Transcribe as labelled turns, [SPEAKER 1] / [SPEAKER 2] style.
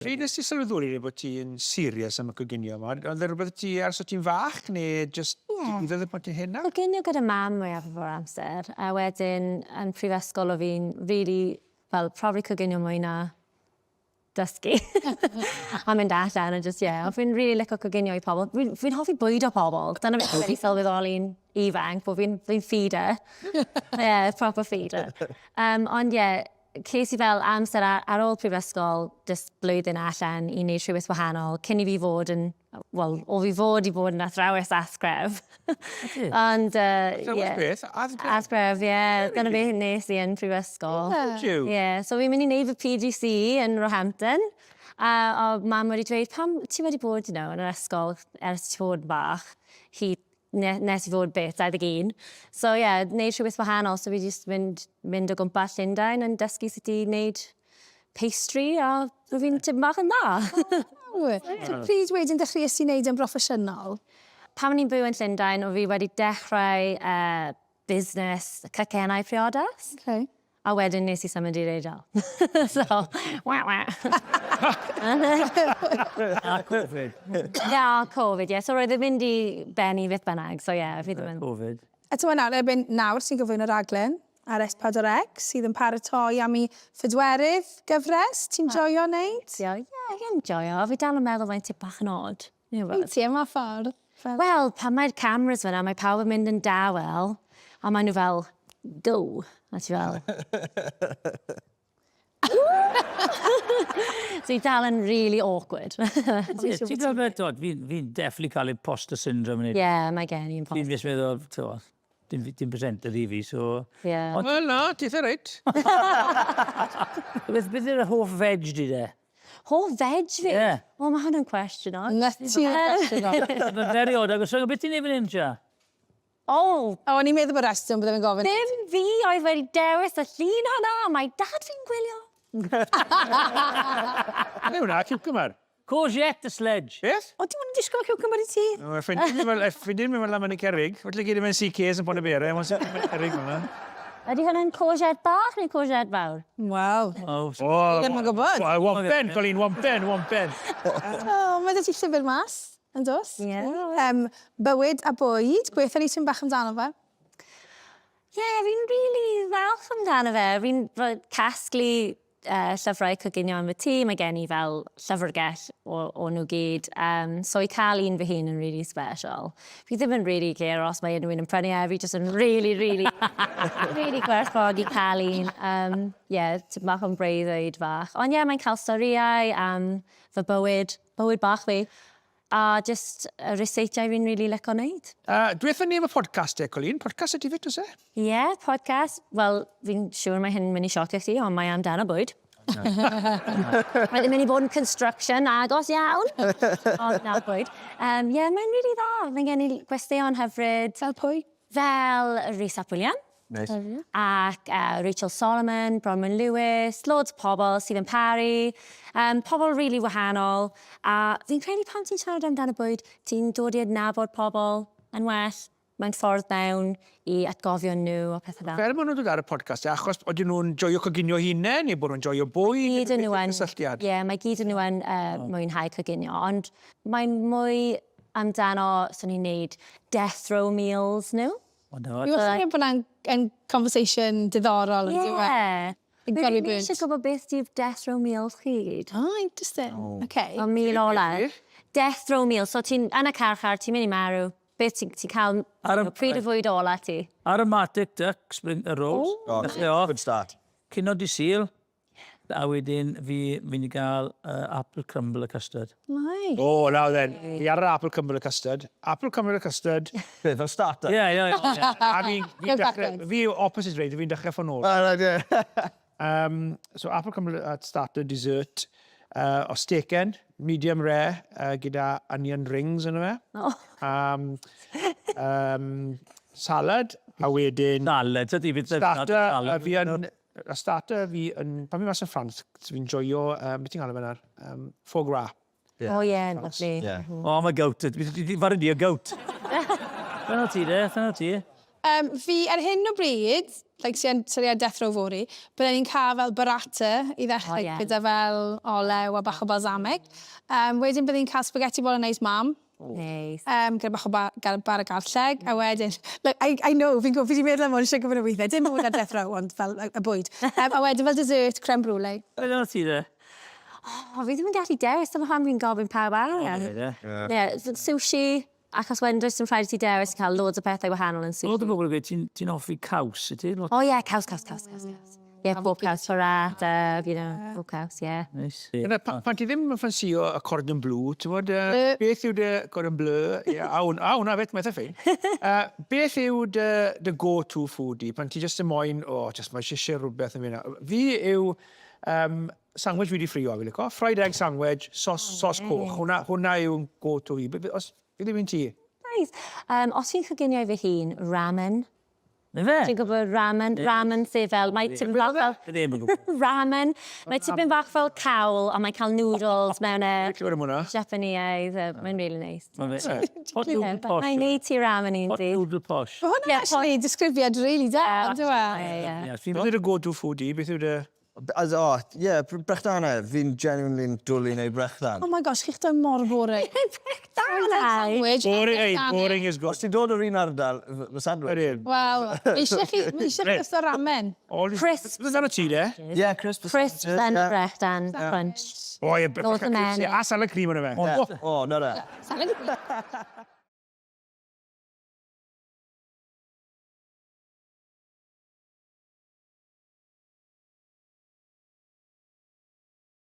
[SPEAKER 1] Pryd nes ti sylweddoli bod ti'n serious am y coginio yma? Oedd e rhywbeth ti ers o ti'n fach, neu just ddigwyddodd bod ti'n hynna?
[SPEAKER 2] Coginio gyda mam mwyaf o'r amser, a wedyn yn prifysgol o fi'n really, wel, profi coginio mwy na dysgu. A mynd allan a just, yeah, fi'n really licio coginio i pobl. Fi'n hoffi bwyd o pobl. Dyna beth wedi sylweddoli'n ifanc, bod fi'n feeder. Yeah, proper feeder. Ond yeah, ces I fel amser ar ôl prifysgol, just blwyddyn allan i wneud rhywbeth wahanol, cyn I fi fod yn, wel, o fi fod I fod yn athrawes asgref. Ond, yeah.
[SPEAKER 1] Beth?
[SPEAKER 2] Asgref, yeah. Dyna beth nes I yn prifysgol. Yeah, so fi'n mynd I wneud fy PGC yn Roehampton. A mam wedi dweud, pam ti wedi bod yn yr ysgol ers ti fod bach? Nes I fod beth, 21. So, yeah, wneud rhywbeth wahanol. So, fi just mynd o gwmpas Llundain yn dysgu sut I wneud pastry, a fi'n tym bach yn dda.
[SPEAKER 3] So, pryd wedyn dechreuais I wneud yn broffesiynol?
[SPEAKER 2] Pan o'n i'n byw yn Llundain, o fi wedi dechrau busnes cacennau priodas.
[SPEAKER 3] Okay.
[SPEAKER 2] A wedyn nes I symud i'r Eidal. So, wah.
[SPEAKER 4] A Covid.
[SPEAKER 2] Yeah, Covid, yeah. So roedd yn mynd I benni beth bynnag. So, yeah, fi ddim yn...
[SPEAKER 4] Covid.
[SPEAKER 3] Eto nawr, erbyn nawr sy'n gyflwyno raglen ar S4C sydd yn paratoi am I phedwerydd gyfres. Ti'n joio wneud?
[SPEAKER 2] Yeah, fi'n joio. Fi dal yn meddwl mae'n tip bach yn od.
[SPEAKER 3] Ti yma ffordd?
[SPEAKER 2] Wel, pan mae'r cameras fyna, mae pawb yn mynd yn dawel, a maen nhw fel, go, a ti fel. So I dal yn really awkward.
[SPEAKER 4] Ti'n gweld beth dod? Fi'n definitely cael ei poster syndrome yn ei.
[SPEAKER 2] Yeah, mae gen i'n
[SPEAKER 4] Fi'n fes meddwl, dim presenter I fi, so...
[SPEAKER 2] Yeah.
[SPEAKER 1] Wel na, tith e reit.
[SPEAKER 4] Beth yw'r hoff veg di de?
[SPEAKER 2] Hoff veg fi?
[SPEAKER 4] Ie.
[SPEAKER 2] O, mae hwn yn cwestiwn o.
[SPEAKER 3] Ti'n cwestiwn o.
[SPEAKER 4] Mae'n very odd, agos beth ti'n ei fan hyn, tia?
[SPEAKER 2] O,
[SPEAKER 3] O, ni'n meddwl bod restyn, byddai fi'n gofyn.
[SPEAKER 2] ddim fi oedd wedi dewis y llun hwnna. Mae dad fi'n gwylio.
[SPEAKER 1] Neu hwnna, cucumber.
[SPEAKER 4] Courgette y sledge.
[SPEAKER 1] Beth?
[SPEAKER 3] O, ti'n mwyn disgwyl cucumber I ti?
[SPEAKER 1] Ffrindi'n mynd am yn y cerrig. Felly gyd i'n mynd CKs yn pon y bere. Mae'n sy'n mynd cerrig hwnna.
[SPEAKER 2] Ydy hwnna'n courgette bach neu courgette fawr?
[SPEAKER 3] Waw.
[SPEAKER 4] O,
[SPEAKER 3] Ddim yn gwybod.
[SPEAKER 1] Wampen, Colleen, wampen.
[SPEAKER 3] O, mae dy ti llyfr mas, yn dos?
[SPEAKER 2] Ie.
[SPEAKER 3] Bywyd a bwyd, gweithio ni ti'n bach amdano fe?
[SPEAKER 2] Ie, fi'n really falch amdano fe. Fi'n casglu llyfrau coginio yn fy tŷ. Mae gen I fel llyfrgell o nhw gyd. So I cael un fy hun yn really special. Fi ddim yn really care os mae unrhyw un yn prynu fi jyst yn really gwerthfawrogi cael un. Ti'n bach o'n breuddwyd fach. Ond ie, mae'n cael storïau am fy bywyd bach fi. A just y reseitiau fi'n really licio wneud.
[SPEAKER 1] Dweithio ni am y podcast Colleen. Podcast ydi fit, oes e?
[SPEAKER 2] Ie, podcast. Wel, fi'n siŵr mae hyn yn mynd I siocio chdi, ond mae amdano bwyd. Mae'n mynd I bod yn construction agos iawn. Ond na bwyd. Ie, mae'n really dda. Mae'n gen I gwesteion hyfryd.
[SPEAKER 3] Fel pwy?
[SPEAKER 2] Fel Rhys ap William.
[SPEAKER 1] Nice.
[SPEAKER 2] Ac Rachel Solomon, Bronwyn Lewis, loads o pobl sydd yn paru, pobl really wahanol. A fi'n credu pan ti'n siarad amdano bwyd, ti'n dod I adnabod pobl yn well, mae'n ffordd mewn I atgofion nhw o pethau fel.
[SPEAKER 1] Fel maen nhw'n dod ar y podcast, achos oedden nhw'n joio coginio hunain, neu bod nhw'n joio bwyd?
[SPEAKER 2] Gyd yn nhw yn,
[SPEAKER 1] Ie,
[SPEAKER 2] mae gyd yn nhw yn mwynhau coginio, ond mae'n mwy amdano, sy'n ni'n neud death row meals nhw.
[SPEAKER 3] Fi wastad bod yna'n conversation diddorol yn diwedd.
[SPEAKER 2] Ie. Fi eisiau gwybod beth di'r death row meals chi gyd.
[SPEAKER 3] Oh, interesting. Okay.
[SPEAKER 2] O mil Olaf. Death row meals. So ti'n yn y carchar, ti'n mynd I marw. Beth ti'n cael pryd y fwyd ola ti?
[SPEAKER 4] Aromatic duck spring rolls.
[SPEAKER 5] Good start.
[SPEAKER 4] Cynno di sil. A wedyn fi'n I gael apple crumble a custard.
[SPEAKER 3] Nice.
[SPEAKER 1] O, nawr then. Fi ar yr apple crumble a custard. Apple crumble a custard.
[SPEAKER 5] Beth, fel starter?
[SPEAKER 4] Ie.
[SPEAKER 1] A fi opposite reid, fi'n dechrau ffon ôl. So apple crumble a starter dessert. O steaken, medium rare, gyda onion rings yn fe. Salad, a wedyn...
[SPEAKER 4] Salad, ydy fi
[SPEAKER 1] starter fi yn... Pan fi mas yn Ffrans, fi'n joio... Beth ti'n gael yma yna'r? Foie gras.
[SPEAKER 2] O ie, lovely.
[SPEAKER 4] O, mae goat. Fi'n farw di o goat. Dyna ti de, dyna ti.
[SPEAKER 3] Fi ar hyn o bryd, sy'n syniad death row fori, byddwn ni'n cael fel burrata i ddechrau gyda fel olew a bach o balsamic. Wedyn byddwn ni'n cael spaghetti bolognese mam.
[SPEAKER 2] Neis.
[SPEAKER 3] Gyda bach o bar o garlleg, a wedyn... I know, fi'n gwybod, fi wedi meddwl am hwn eisiau gyfer y weithiau. Dim hwn ar death row, ond fel y bwyd. A wedyn fel dessert, creme brulee.
[SPEAKER 4] Be o'n ti de?
[SPEAKER 2] O, fi ddim yn gallu dewis, dyma pan fi'n gofyn pawb arall. Sushi, achos wedyn does dim rhaid i ti dewis cael loads o pethau wahanol yn sushi.
[SPEAKER 4] Load o bobl yn gweud, ti'n offi caws, y ti?
[SPEAKER 2] O ie, caws. Ie, bob caws ffordd, bob caws, ie.
[SPEAKER 4] Nice.
[SPEAKER 1] Pan ti ddim yn ffansio y cordon bleu, ti'n bod, beth yw dy cordon bleu? Hwna fet, mae'n ffein. Beth yw dy go-to foodie? Pan ti jyst yn moyn, jyst mae eisiau rhywbeth yn fyna. Fi yw sandwich wedi ffrio, fi licio. Fried egg sandwich, sos coch. Hwna yw go-to i. Os beth yw'n ti?
[SPEAKER 2] Nice. Os fi'n coginio i fy hun, ramen.
[SPEAKER 4] Ne fe?
[SPEAKER 2] Ti'n gwybod ramen sef fel, mae tipyn bach fel ramen. Mae tipyn bach fel cawl, a mae cael noodles mewn
[SPEAKER 1] Clywed am hwnna?
[SPEAKER 2] Japaneaidd. Mae'n really nice.
[SPEAKER 4] Hot noodle posh.
[SPEAKER 2] Mae'n neud ti ramen i'n
[SPEAKER 4] Hot
[SPEAKER 2] di.
[SPEAKER 4] noodle posh.
[SPEAKER 3] Mae hwnna'n actually disgrifiad really da, ynddo e?
[SPEAKER 1] Beth yw'r go-to foodie? Beth yw'r...
[SPEAKER 5] Brechdanau. Fi'n genuinely'n dwlu i wneud brechdan.
[SPEAKER 3] Oh my gosh, chi'ch dod mor boring. Sandwich.
[SPEAKER 1] Boring is good.
[SPEAKER 5] Os ti'n dod o'r un ardal, fy sandwich.
[SPEAKER 3] Wel, eisiau chi ystod ramen.
[SPEAKER 2] Crisps.
[SPEAKER 1] Bydd yna ti, de?
[SPEAKER 5] Ie, crisp.
[SPEAKER 2] Crisps and brechdan crunch.
[SPEAKER 1] O, ie,
[SPEAKER 2] Nôl y men.
[SPEAKER 1] a salad cream yna fe.
[SPEAKER 5] O, no.
[SPEAKER 3] Salad.